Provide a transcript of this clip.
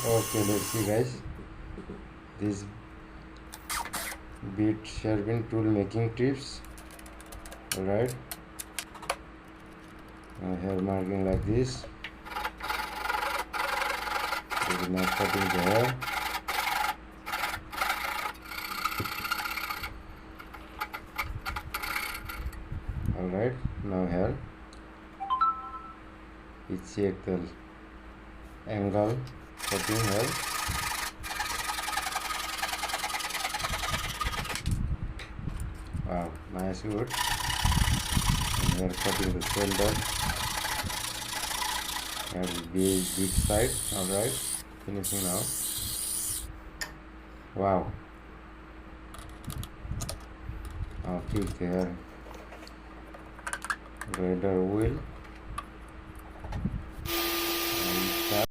Okay, let's see guys, this bead sharpening tool making tips. Alright, hair marking like this. We will now cutting the hair. Alright, now here we check the angle cutting here. Wow, nice, good. And we are cutting the shoulder and big side. Alright, finishing now. Wow, now fix the hair radar wheel.